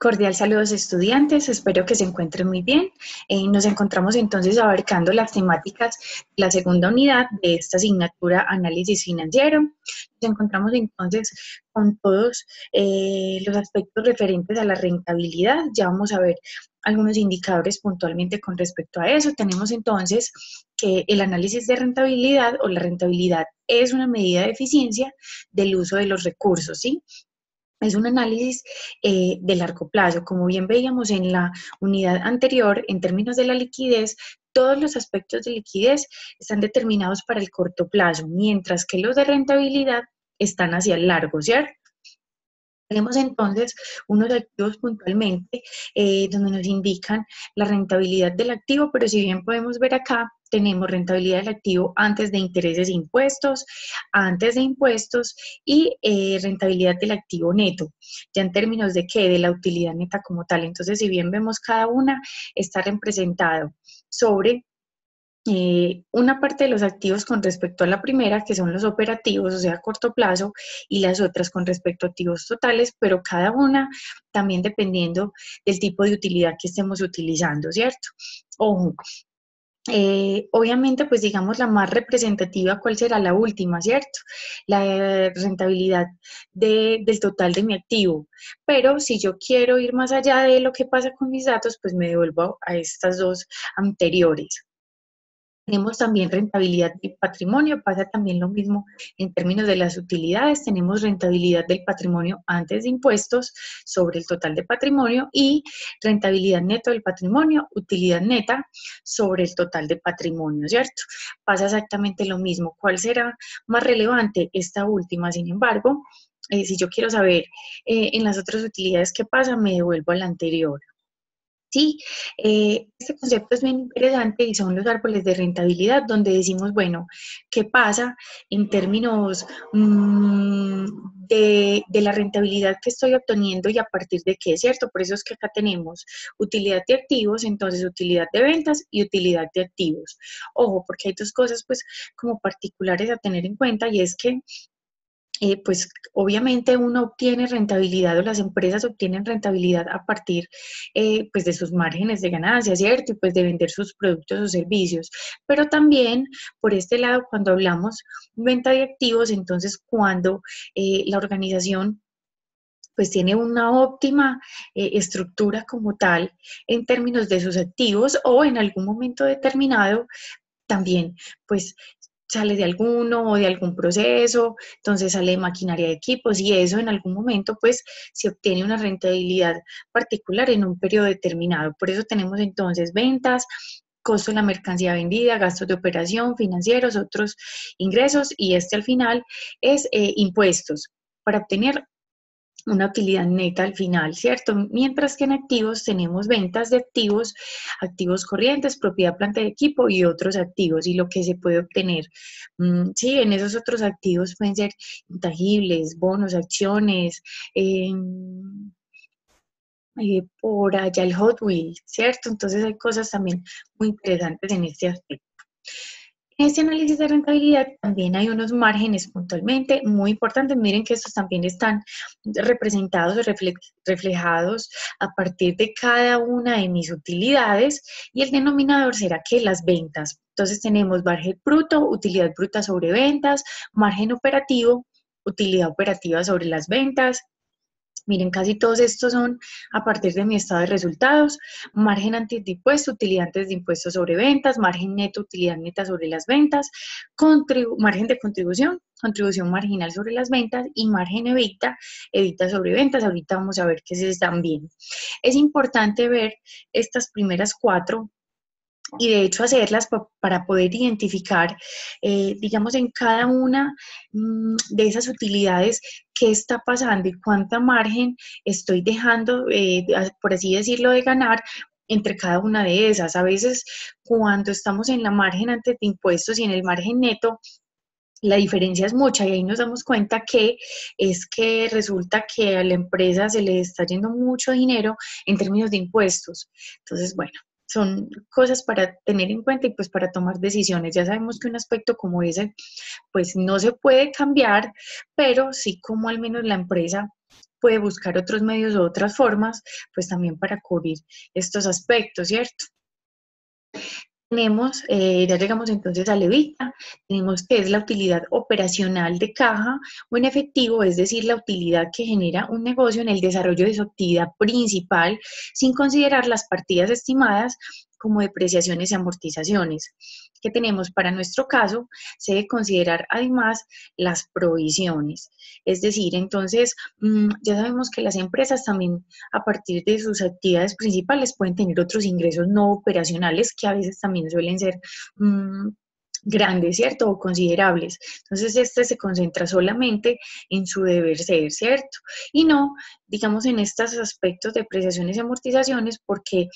Cordial saludos estudiantes, espero que se encuentren muy bien. Nos encontramos entonces abarcando las temáticas de la segunda unidad de esta asignatura Análisis Financiero. Nos encontramos entonces con todos los aspectos referentes a la rentabilidad. Ya vamos a ver algunos indicadores puntualmente con respecto a eso. Tenemos entonces que el análisis de rentabilidad o la rentabilidad es una medida de eficiencia del uso de los recursos, ¿sí? Es un análisis de largo plazo. Como bien veíamos en la unidad anterior, en términos de la liquidez, todos los aspectos de liquidez están determinados para el corto plazo, mientras que los de rentabilidad están hacia el largo, ¿cierto? Tenemos entonces unos activos puntualmente donde nos indican la rentabilidad del activo, pero si bien podemos ver acá, tenemos rentabilidad del activo antes de intereses e impuestos, antes de impuestos y rentabilidad del activo neto, ya en términos de qué, de la utilidad neta como tal. Entonces, si bien vemos cada una, está representado sobre una parte de los activos con respecto a la primera, que son los operativos, o sea, a corto plazo, y las otras con respecto a activos totales, pero cada una también dependiendo del tipo de utilidad que estemos utilizando, ¿cierto? Ojo, obviamente, pues digamos la más representativa, ¿cuál será la última, cierto? La rentabilidad del total de mi activo. Pero si yo quiero ir más allá de lo que pasa con mis datos, pues me devuelvo a estas dos anteriores. Tenemos también rentabilidad del patrimonio, pasa también lo mismo en términos de las utilidades. Tenemos rentabilidad del patrimonio antes de impuestos sobre el total de patrimonio y rentabilidad neto del patrimonio, utilidad neta sobre el total de patrimonio, ¿cierto? Pasa exactamente lo mismo. ¿Cuál será más relevante? Esta última, sin embargo, si yo quiero saber en las otras utilidades qué pasa, me devuelvo a la anterior. Sí, este concepto es bien interesante y son los árboles de rentabilidad donde decimos, bueno, ¿qué pasa en términos de la rentabilidad que estoy obteniendo y a partir de qué, ¿cierto? Por eso es que acá tenemos utilidad de activos, entonces utilidad de ventas y utilidad de activos. Ojo, porque hay dos cosas pues como particulares a tener en cuenta y es que pues obviamente uno obtiene rentabilidad o las empresas obtienen rentabilidad a partir pues de sus márgenes de ganancia, ¿cierto? Y pues de vender sus productos o servicios. Pero también por este lado, cuando hablamos venta de activos, entonces cuando la organización pues tiene una óptima estructura como tal en términos de sus activos o en algún momento determinado también pues sale de alguno o de algún proceso, entonces sale de maquinaria de equipos y eso en algún momento pues se obtiene una rentabilidad particular en un periodo determinado. Por eso tenemos entonces ventas, costo de la mercancía vendida, gastos de operación, financieros, otros ingresos y este al final es impuestos para obtener una utilidad neta al final, ¿cierto? Mientras que en activos tenemos ventas de activos, activos corrientes, propiedad, planta de equipo y otros activos y lo que se puede obtener. Sí, en esos otros activos pueden ser intangibles, bonos, acciones, por allá el Hot Wheels, ¿cierto? Entonces hay cosas también muy interesantes en este aspecto. En este análisis de rentabilidad también hay unos márgenes puntualmente muy importantes. Miren que estos también están representados o reflejados a partir de cada una de mis utilidades y el denominador será que las ventas. Entonces tenemos margen bruto, utilidad bruta sobre ventas, margen operativo, utilidad operativa sobre las ventas. Miren, casi todos estos son a partir de mi estado de resultados, margen antes de impuesto, utilidad antes de impuestos sobre ventas, margen neto, utilidad neta sobre las ventas, margen de contribución, contribución marginal sobre las ventas y margen evita, evita sobre ventas. Ahorita vamos a ver que se están bien. Es importante ver estas primeras cuatro y de hecho hacerlas para poder identificar, digamos, en cada una de esas utilidades qué está pasando y cuánta margen estoy dejando, por así decirlo, de ganar entre cada una de esas. A veces cuando estamos en la margen antes de impuestos y en el margen neto, la diferencia es mucha y ahí nos damos cuenta que es que resulta que a la empresa se le está yendo mucho dinero en términos de impuestos. Entonces, bueno, son cosas para tener en cuenta y pues para tomar decisiones. Ya sabemos que un aspecto como ese pues no se puede cambiar, pero sí como al menos la empresa puede buscar otros medios o otras formas, pues también para cubrir estos aspectos, ¿cierto? Tenemos, ya llegamos entonces al EBITDA, tenemos que es la utilidad operacional de caja o en efectivo, es decir, la utilidad que genera un negocio en el desarrollo de su actividad principal, sin considerar las partidas estimadas como depreciaciones y amortizaciones. Que tenemos para nuestro caso, se debe considerar además las provisiones. Es decir, entonces, ya sabemos que las empresas también a partir de sus actividades principales pueden tener otros ingresos no operacionales que a veces también suelen ser grandes, ¿cierto? O considerables. Entonces, este se concentra solamente en su deber ser, ¿cierto? Y no, digamos, en estos aspectos de depreciaciones y amortizaciones, porque,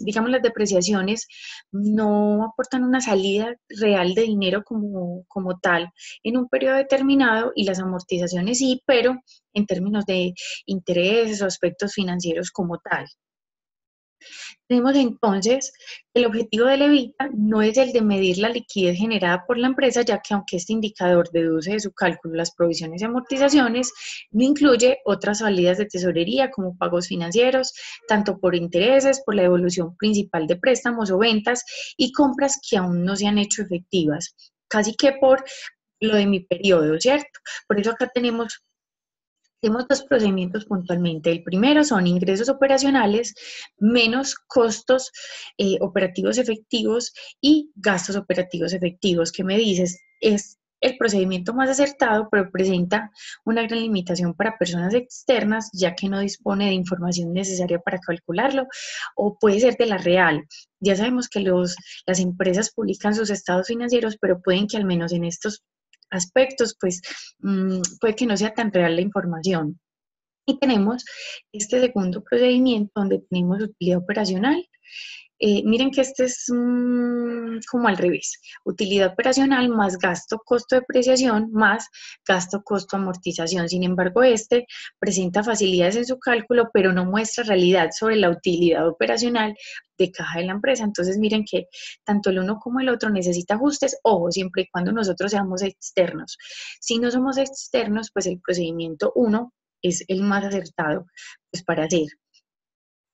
digamos, las depreciaciones no aportan una salida real de dinero como tal en un periodo determinado y las amortizaciones sí, pero en términos de intereses o aspectos financieros como tal. Tenemos entonces el objetivo del EBITDA no es el de medir la liquidez generada por la empresa, ya que aunque este indicador deduce de su cálculo las provisiones y amortizaciones, no incluye otras salidas de tesorería como pagos financieros, tanto por intereses, por la devolución principal de préstamos o ventas y compras que aún no se han hecho efectivas, casi que por lo de mi periodo, ¿cierto? Por eso acá tenemos dos procedimientos puntualmente. El primero son ingresos operacionales menos costos operativos efectivos y gastos operativos efectivos. ¿Qué me dices? Es el procedimiento más acertado, pero presenta una gran limitación para personas externas, ya que no dispone de información necesaria para calcularlo, o puede ser de la real. Ya sabemos que las empresas publican sus estados financieros, pero pueden que al menos en estos aspectos, pues puede que no sea tan real la información. Y tenemos este segundo procedimiento donde tenemos utilidad operacional. Miren que este es como al revés, utilidad operacional más gasto, costo de depreciación más gasto, costo, amortización. Sin embargo, este presenta facilidades en su cálculo, pero no muestra realidad sobre la utilidad operacional de caja de la empresa. Entonces, miren que tanto el uno como el otro necesita ajustes, ojo, siempre y cuando nosotros seamos externos. Si no somos externos, pues el procedimiento uno es el más acertado pues, para hacer.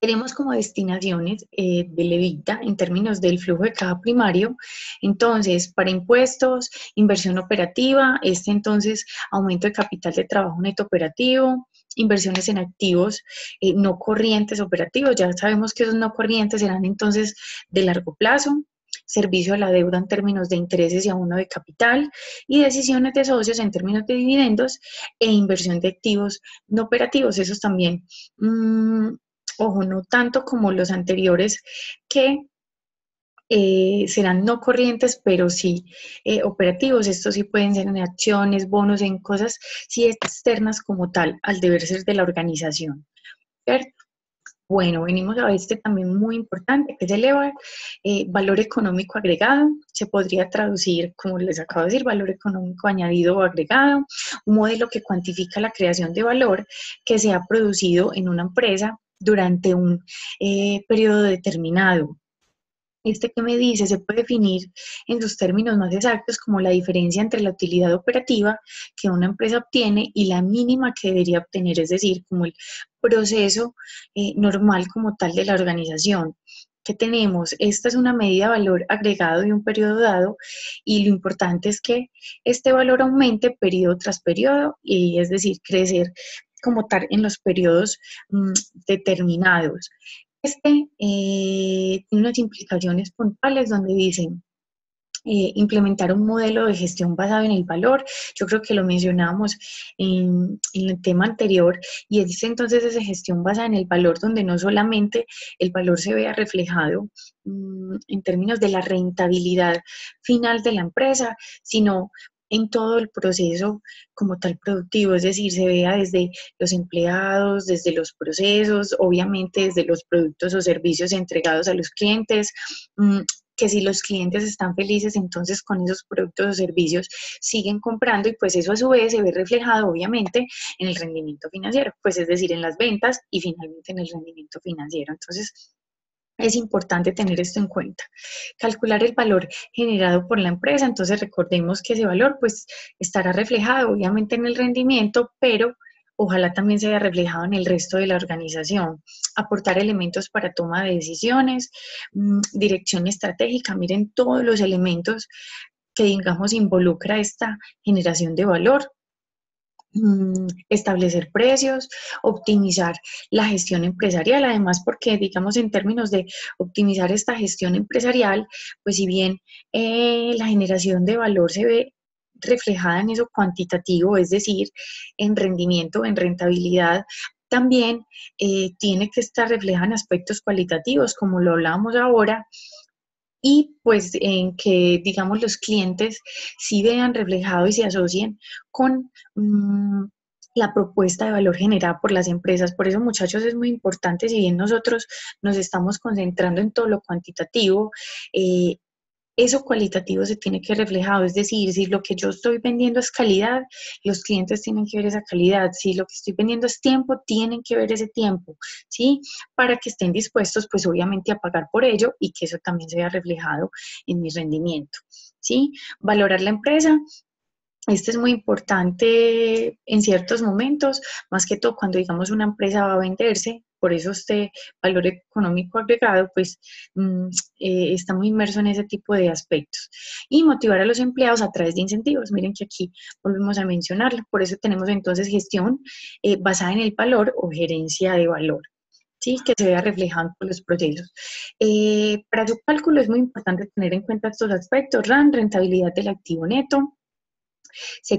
Tenemos como destinaciones del EBITDA en términos del flujo de caja primario. Entonces, para impuestos, inversión operativa, entonces aumento de capital de trabajo neto operativo, inversiones en activos no corrientes operativos. Ya sabemos que esos no corrientes serán entonces de largo plazo, servicio a la deuda en términos de intereses y abono de capital y decisiones de socios en términos de dividendos e inversión de activos no operativos. Esos también ojo, no tanto como los anteriores que serán no corrientes, pero sí operativos. Estos sí pueden ser en acciones, bonos, en cosas sí externas como tal, al deber ser de la organización, ¿cierto? Bueno, venimos a este también muy importante, que es el valor económico agregado. Se podría traducir, como les acabo de decir, valor económico añadido o agregado, un modelo que cuantifica la creación de valor que se ha producido en una empresa durante un periodo determinado. Este que me dice se puede definir en sus términos más exactos como la diferencia entre la utilidad operativa que una empresa obtiene y la mínima que debería obtener, es decir, como el proceso normal como tal de la organización. ¿Qué tenemos? Esta es una medida de valor agregado de un periodo dado y lo importante es que este valor aumente periodo tras periodo y es decir, crecer como tal en los periodos determinados. Tiene unas implicaciones puntuales donde dicen implementar un modelo de gestión basado en el valor. Yo creo que lo mencionábamos en el tema anterior y es entonces esa gestión basada en el valor donde no solamente el valor se vea reflejado en términos de la rentabilidad final de la empresa, sino en todo el proceso como tal productivo, es decir, se vea desde los empleados, desde los procesos, obviamente desde los productos o servicios entregados a los clientes, que si los clientes están felices, entonces con esos productos o servicios siguen comprando y pues eso a su vez se ve reflejado obviamente en el rendimiento financiero, pues es decir, en las ventas y finalmente en el rendimiento financiero. Entonces, es importante tener esto en cuenta. Calcular el valor generado por la empresa, entonces recordemos que ese valor pues estará reflejado obviamente en el rendimiento, pero ojalá también se vea reflejado en el resto de la organización. Aportar elementos para toma de decisiones, dirección estratégica, miren todos los elementos que, digamos, involucra esta generación de valor. Establecer precios, optimizar la gestión empresarial, además porque, digamos, en términos de optimizar esta gestión empresarial, pues si bien la generación de valor se ve reflejada en eso cuantitativo, es decir, en rendimiento, en rentabilidad, también tiene que estar reflejada en aspectos cualitativos, como lo hablábamos ahora, y pues en que, digamos, los clientes sí vean reflejado y se asocien con la propuesta de valor generada por las empresas. Por eso, muchachos, es muy importante, si bien nosotros nos estamos concentrando en todo lo cuantitativo, eso cualitativo se tiene que reflejar, es decir, si lo que yo estoy vendiendo es calidad, los clientes tienen que ver esa calidad, si lo que estoy vendiendo es tiempo, tienen que ver ese tiempo, ¿sí? Para que estén dispuestos, pues obviamente, a pagar por ello y que eso también se vea reflejado en mi rendimiento, ¿sí? Valorar la empresa. Este es muy importante en ciertos momentos, más que todo cuando, digamos, una empresa va a venderse, por eso este valor económico agregado, pues está muy inmerso en ese tipo de aspectos. Y motivar a los empleados a través de incentivos. Miren que aquí volvemos a mencionarlo, por eso tenemos entonces gestión basada en el valor o gerencia de valor. Sí, que se vea reflejado por los procesos. Para su cálculo es muy importante tener en cuenta estos aspectos: RAN, rentabilidad del activo neto,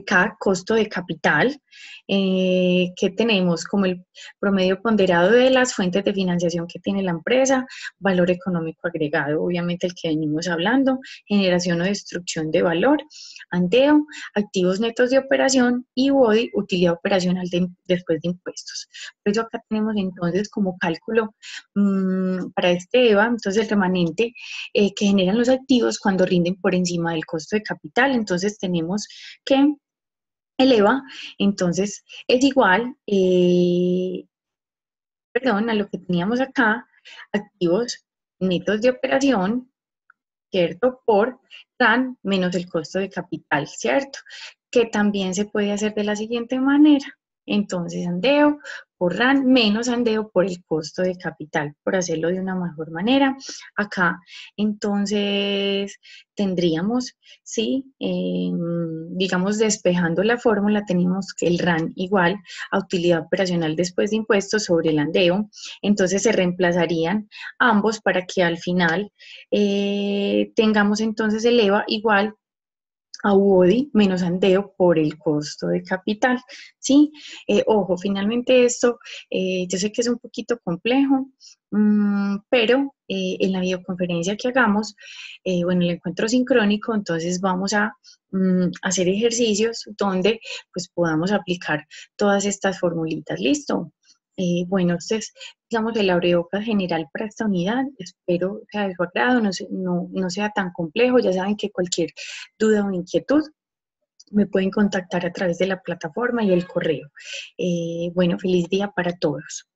CAC, costo de capital, que tenemos como el promedio ponderado de las fuentes de financiación que tiene la empresa, valor económico agregado, obviamente el que venimos hablando, generación o destrucción de valor, ANDEO, activos netos de operación y BODI, utilidad operacional después de impuestos. Por eso acá tenemos entonces como cálculo para este EVA, entonces el remanente que generan los activos cuando rinden por encima del costo de capital. Entonces tenemos que eleva, entonces es igual, perdón, a lo que teníamos acá, activos netos de operación, ¿cierto? Por RAN menos el costo de capital, ¿cierto? Que también se puede hacer de la siguiente manera. Entonces, andeo por RAN menos andeo por el costo de capital, por hacerlo de una mejor manera. Acá, entonces, tendríamos, sí, digamos, despejando la fórmula, tenemos que el RAN igual a utilidad operacional después de impuestos sobre el andeo. Entonces, se reemplazarían ambos para que al final tengamos entonces el EVA igual a UODI menos andeo por el costo de capital, ¿sí? Ojo, finalmente esto, yo sé que es un poquito complejo, pero en la videoconferencia que hagamos, bueno, el encuentro sincrónico, entonces vamos a hacer ejercicios donde pues podamos aplicar todas estas formulitas, ¿listo? Bueno, entonces, digamos, el abrebocas general para esta unidad, espero sea de su agrado, no sea tan complejo, ya saben que cualquier duda o inquietud me pueden contactar a través de la plataforma y el correo. Bueno, feliz día para todos.